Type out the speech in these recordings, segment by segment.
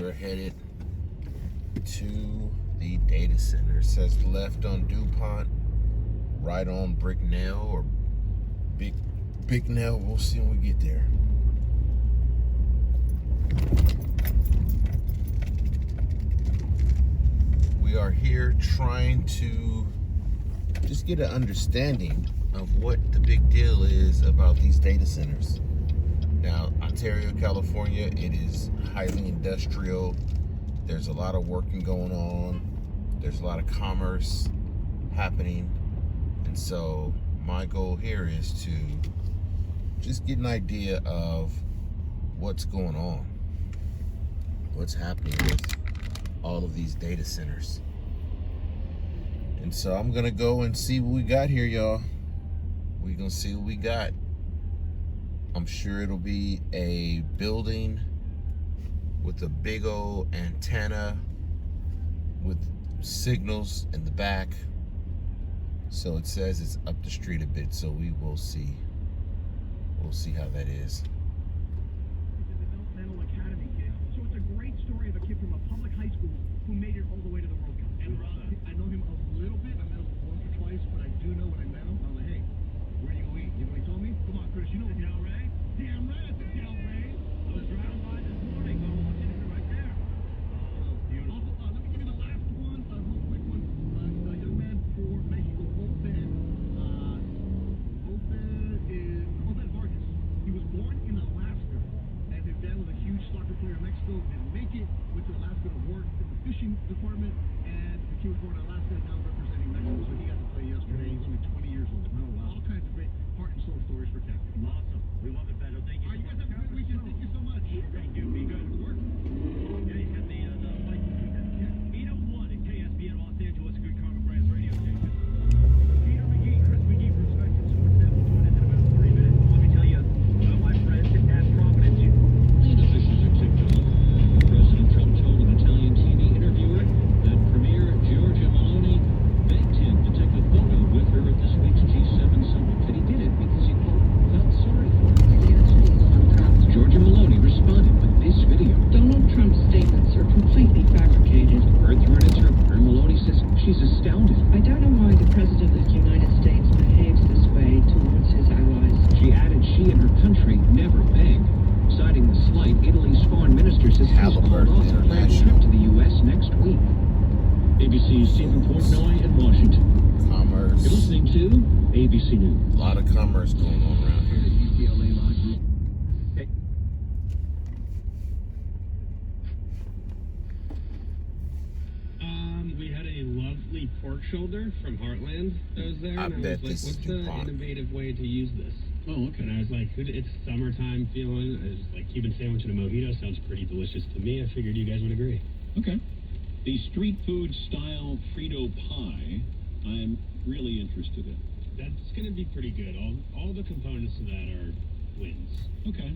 are headed to the data center. It says left on DuPont, right on Bricknell or Bicknell. We'll see when we get there. We are here trying to just get an understanding of what the big deal is about these data centers. Now, Ontario, California, it is highly industrial. There's a lot of working going on. There's a lot of commerce happening. And so my goal here is to just get an idea of what's going on, what's happening with all of these data centers. And so I'm gonna go and see what we got here, y'all. We're gonna see what we got. I'm sure it'll be a building with a big old antenna with signals in the back. So it says it's up the street a bit, so we will see. We'll see how that is. Developmental Academy kid. So it's a great story of a kid from a public high school who made it all the way to the World Cup. And I know him a little bit. I met him once or twice, but I do know when I met him, I was like, hey, where do you go eat? You know what he told me? Come on, Chris, you know Del Rey? Damn right, it's Del Rey. I was driving by this morning. I'm watching it right there. Oh, beautiful. Also, let me give you the last one, real quick one. A young man for Mexico, Obed Vargas. He was born in Alaska, and his dad was a huge soccer player in Mexico. Didn't make it. Went to Alaska to work in the fishing department, and the kid was born in Alaska, now representing Mexico. So he got to play yesterday. He's only 20 years old. Oh, wow. All kinds of great heart and soul stories for Captain. Awesome. We love it, Beto. Thank you. All right, you guys have a good weekend. Thank you so much. Thank you. Be good. Good work. Yeah, you had the flight to do that. Yeah. 801 at KSBN Los Angeles, Good Karma Brands radio station. Peter McGee, Chris McGee from Spectrum Sports Net will join us in about 3 minutes. Let me tell you about my friends at Providence. Land officials are ticked off. President Trump told an Italian TV interviewer that Premier Giorgia Meloni begged him to take a photo with her at this week's G7 summit. That he did it because he, quote, felt sorry for her. Giorgia Meloni responded with this video. Donald Trump's statements are completely fabricated. Heard through an interpreter, Meloni says she's astounded. I don't know why the President of the United States behaves this way towards his allies. She added she and her country never begged. Citing the slight, Italy's foreign minister says he's called off a planned trip to the U.S. next week. ABC's Stephen Portnoy in Washington. Commerce. You're listening to ABC News. A lot of commerce going on around here. UCLA Law Group. Hey. We had a lovely pork shoulder from Heartland that was there. I and bet I was this is like, what's the DuPont. innovative way to use this? Oh, okay. And I was like, it's summertime feeling. I was like, Cuban sandwich and a mojito sounds pretty delicious to me. I figured you guys would agree. Okay. The street food style Frito pie, I'm really interested in. That's going to be pretty good. All the components of that are wins. Okay.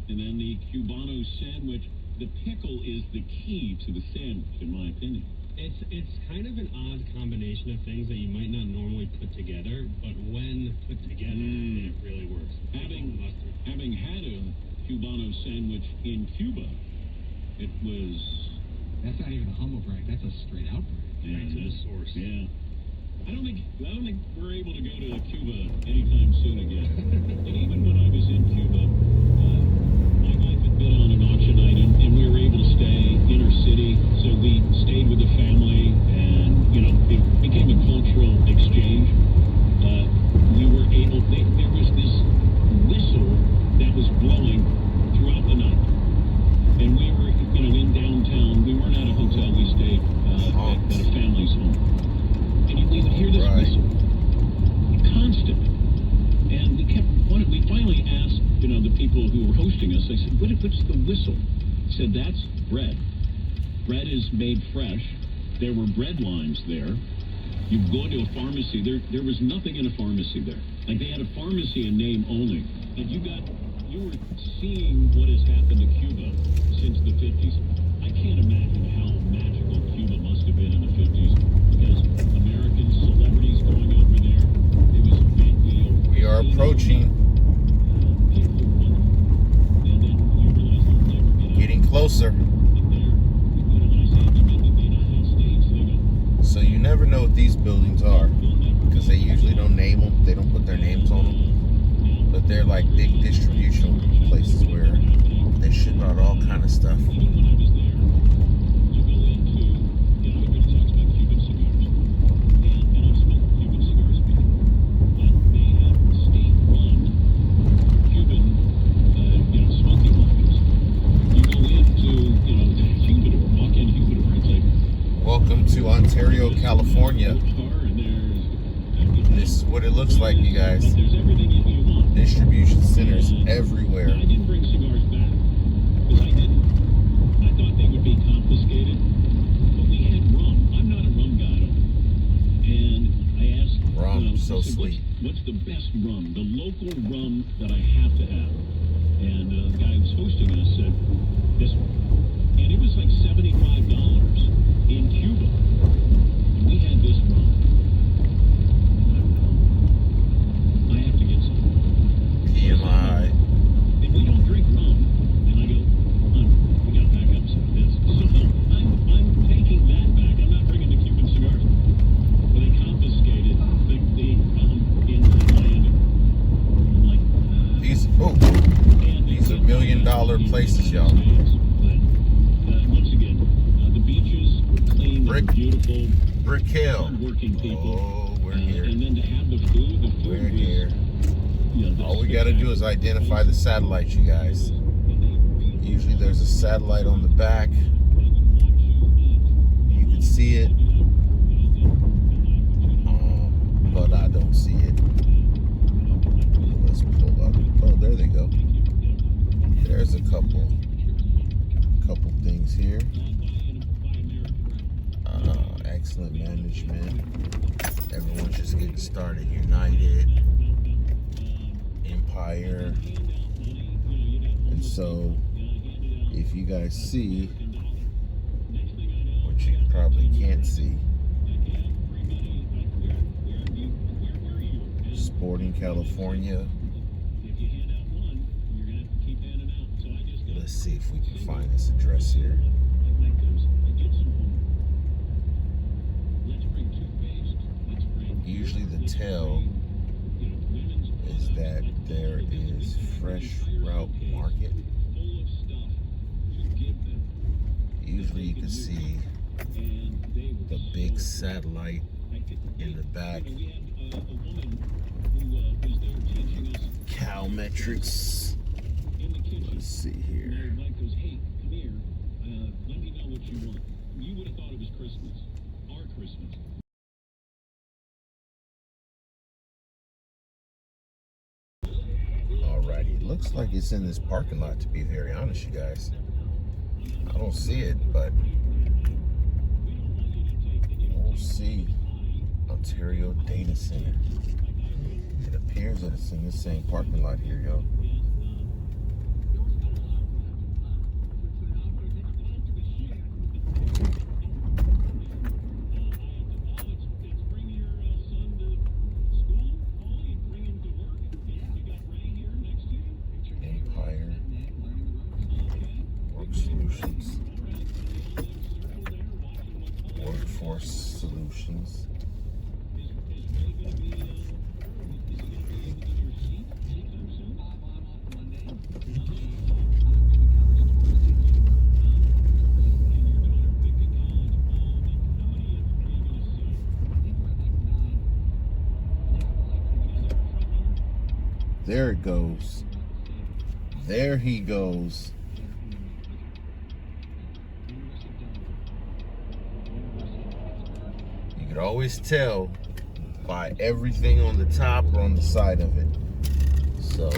And then the Cubano sandwich, the pickle is the key to the sandwich, in my opinion. It's kind of an odd combination of things that you might not normally put together, but when put together, it really works. Having had a Cubano sandwich in Cuba, it was... That's not even a humble brag. That's a straight out brag. Yeah, Right to the source. Yeah. I don't think we're able to go to Cuba anytime soon again. And even when I was in Cuba, my wife had been on an auction item, and we were able to stay inner city, so we stayed with the family, and it became a cultural exchange. We were able. There was this whistle that was blowing throughout the night, and we were, in downtown. We weren't at a hotel. We stayed at a family's home. And we would hear this whistle constant. And we finally asked, the people who were hosting us, I said, what's the whistle? Said, that's bread. Bread is made fresh. There were bread lines there. You go into a pharmacy, there was nothing in a pharmacy there. Like they had a pharmacy in name only. And you were seeing what has happened to Cuba since the 50s. I can't imagine how magical Cuba must have been in the 50s, because American celebrities going over there, it was a big deal. We are approaching. People were wonderful. And then you realize they'll never get out. Getting closer. And you never know what these buildings are because they usually don't name them. They don't put their names on them. But they're like big distribution places where they ship out all kind of stuff. Welcome to Ontario, California. This is what it looks like, you guys. Distribution centers everywhere. I didn't bring cigars back because I didn't. I thought they would be confiscated. But we had rum. I'm not a rum guy, and I asked. Rum, so I said, sweet. What's the best rum? The local rum that I have to have. And the guy who was hosting us said this one, and it was like $75 in Cuba. And we had this rum. I have to get some. PMI. If we don't drink rum, and I go, we gotta pack up some of this. So I'm taking that back. I'm not bringing the Cuban cigars. But they confiscated the rum in Miami. I'm like, These are $1 million places, y'all. But once again, the beaches were clean, they were beautiful, Brick Hill. hardworking people. Oh, we're here. And then to have the food We're was, here. Yeah, All we got to do is identify the satellite, you guys. Usually there's a satellite on the back. You can see it, but I don't see it. Let's pull up. Oh, there they go. There's a couple things here. Excellent management. Everyone's just getting started. United, Empire. And so, if you guys see, which you probably can't see, Sporting California. Let's see if we can find this address here. Usually the tell is that there is Fresh Route Market. Usually you can see the big satellite in the back. Cow metrics. Let's see here. Mike goes, hey, come here. Let me know what you want. You would have thought it was Christmas. Our Christmas. Alrighty, looks like it's in this parking lot, to be very honest, you guys. I don't see it, but we'll see. Ontario Data Center. It appears that it's in the same parking lot here, yo. Empire Work Solutions. Workforce Solutions. There it goes. There he goes. You could always tell by everything on the top or on the side of it. So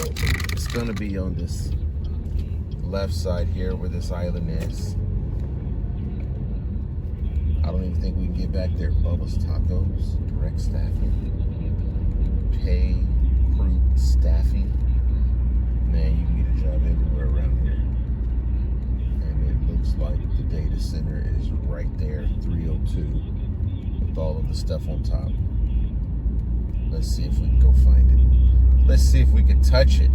it's gonna be on this left side here where this island is. I don't even think we can get back there. Bubba's Tacos, direct staffing, pay, crew, staffing. Man, you can get a job everywhere around here. And it looks like the data center is right there, 302, with all of the stuff on top. Let's see if we can go find it. Let's see if we can touch it.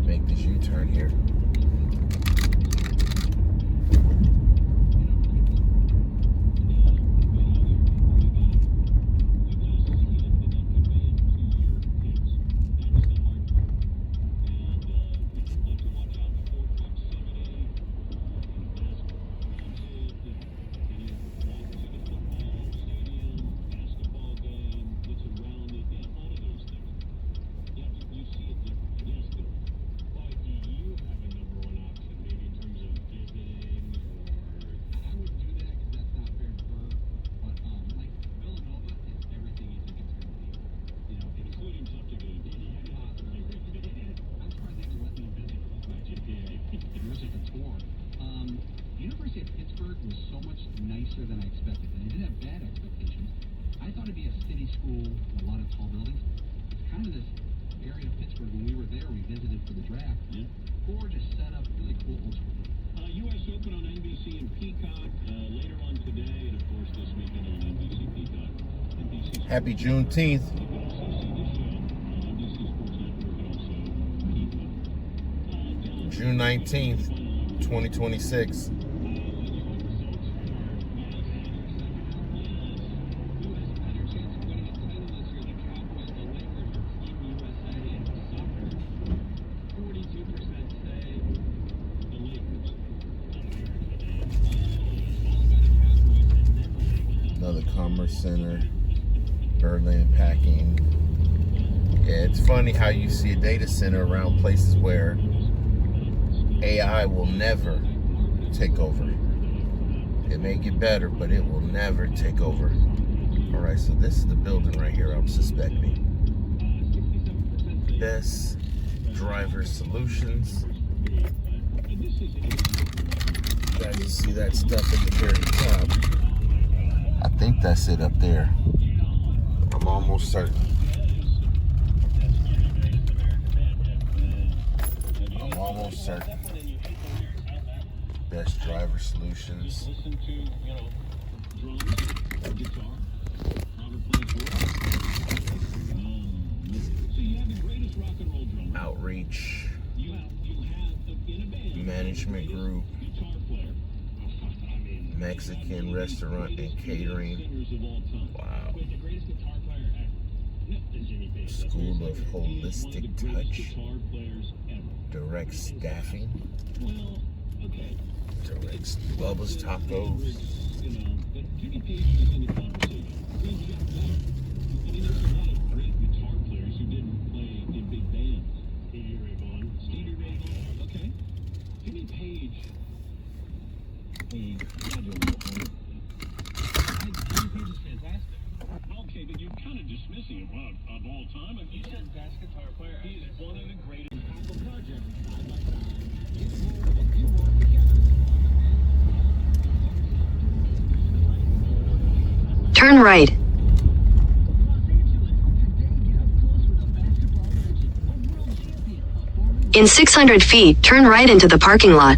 Make this U-turn here. University of Pittsburgh was so much nicer than I expected, and I didn't have bad expectations. I thought it'd be a city school with a lot of tall buildings. It's kind of this area of Pittsburgh. When we were there, we visited for the draft. Yeah. Gorgeous setup, really cool old school. U.S. Open on NBC and Peacock later on today, and of course this weekend on NBC Peacock. NBC Happy Juneteenth. You can also see this show on NBC Sports Network and also Peacock. June 19th, 2026. Another Commerce Center, Berlin Packing. Yeah, it's funny how you see a data center around places where AI will never take over. It may get better, but it will never take over. All right, so this is the building right here I'm suspecting. Best Driver Solutions. You guys can see that stuff at the very top. I think that's it up there. I'm almost certain. I'm almost certain. Best Driver Solutions. Listen to, drums, guitar, Robert plays wood. So you have the greatest rock and roll drummer. Outreach. You have in a band. Management Group. Guitar player. Mexican Restaurant and Catering. Singers of all time. Wow. Wait, the greatest guitar player ever. No, Jimmy Page. School of One of Holistic the greatest Touch. guitar players ever. Direct Staffing. Well, okay. Direct Bubba's Tacos. But Jimmy Page was in the conversation. Then you got better. I mean, there's a lot of great guitar players who didn't play in big bands. Stevie Ray Vaughan. Okay. Jimmy Page. Jimmy Page is fantastic. Okay, but you're kind of dismissing him. Well, of all time, you said best guitar player. He is one of the greatest. Apple project. I'd like to you work together. Turn right. In 600 feet, turn right into the parking lot.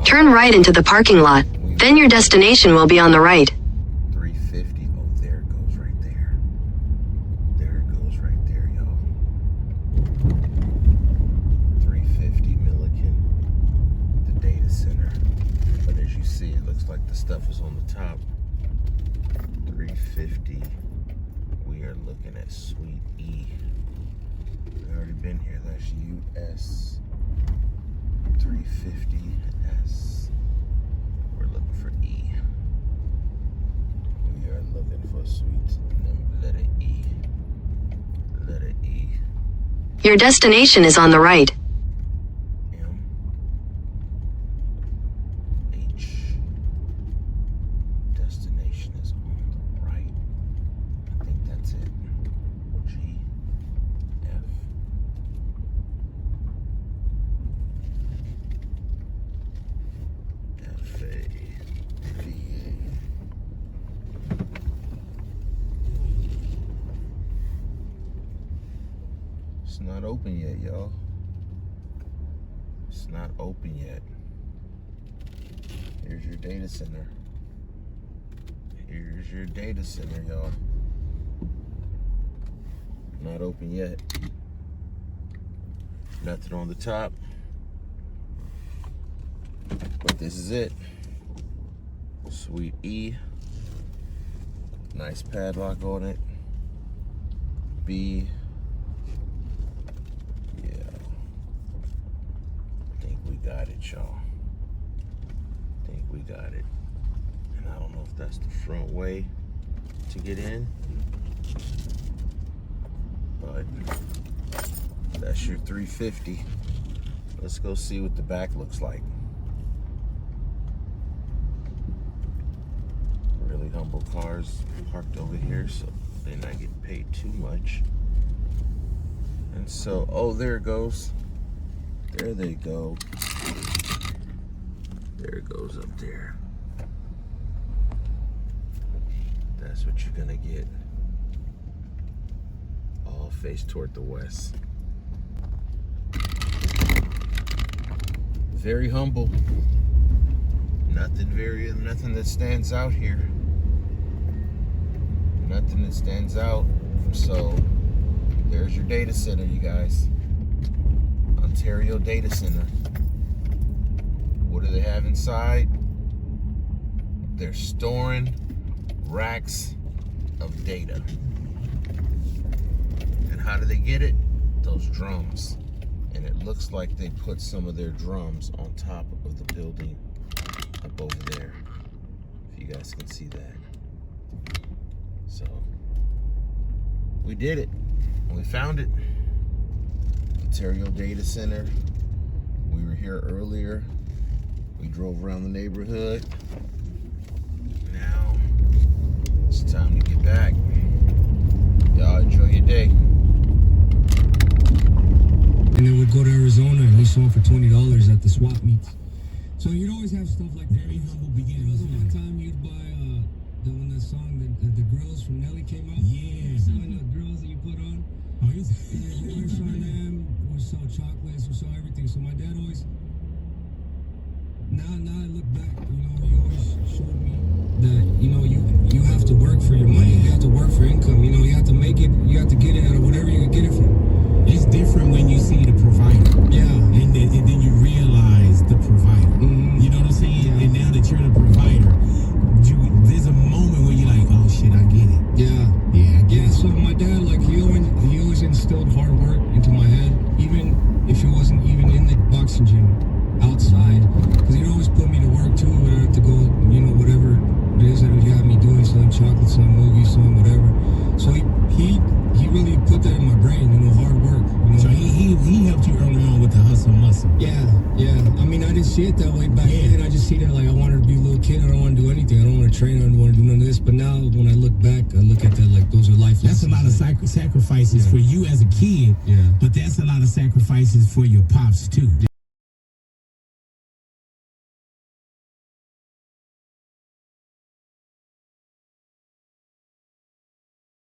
Turn right into the parking lot. Then your destination will be on the right. 350. Oh, there it goes right there. There it goes right there, y'all. 350 Milliken, the data center. But as you see, it looks like the stuff is on the top. 350. We are looking at Suite E. We've already been here. That's US 350S. We're looking for E. We are looking for suite letter E. Letter E. Your destination is on the right. M. H. Destination is on the right. I think that's it. G. F. F. A. V. A. It's not open yet, y'all. It's not open yet. Here's your data center. Here's your data center, y'all. Not open yet. Nothing on the top. But this is it. Suite E. Nice padlock on it. B. Yeah. I think we got it, y'all. I think we got it. And I don't know if that's the front way to get in, but that's your 350. Let's go see what the back looks like. Really humble cars parked over here, so they're not getting paid too much. And so, oh, there it goes. There they go. There it goes up there. That's what you're gonna get. All face toward the west. Very humble. Nothing that stands out here. Nothing that stands out. So there's your data center, you guys. Ontario Data Center. What do they have inside? They're storing racks of data. And how do they get it? Those drums. And it looks like they put some of their drums on top of the building up over there. If you guys can see that. So we did it. We found it. Ontario Data Center. We were here earlier. We drove around the neighborhood. Now it's time to get back. Y'all enjoy your day. And then we'd go to Arizona and we saw them for $20 at the swap meets. So you'd always have stuff like that. Very humble beginnings. One time you'd buy when that song, the Girls from Nelly came out. Yeah. Selling the girls that you put on. Oh, we saw them, we saw chocolates, we saw everything. So my dad always, now I look back, he always showed me that, you have to work for your money, you have to work for income, you have to make it, you have to get it out of whatever you can get it from. It's different when you see the provider. Yeah. And then you realize the provider. Mm-hmm. You know what I'm saying? Yeah. And now that you're the provider, there's a moment where you're like, oh shit, I get it. Yeah. Yeah, I get it. So my dad, he always instilled hard work into my head, even if it wasn't even in the boxing gym, outside. Because he'd always put me to work too, whether I had to go, whatever it is that he had me doing, selling chocolates, selling movies, selling whatever. So he really put that in my brain, hard work. So he helped you early on with the hustle muscle. Yeah. I mean, I didn't see it that way back then. I just see that I wanted to be a little kid. I don't want to do anything. I don't want to train. I don't want to do none of this. But now, when I look back, I look at that those are life lessons. That's a lot of sacrifices for you as a kid. Yeah. But that's a lot of sacrifices for your pops too.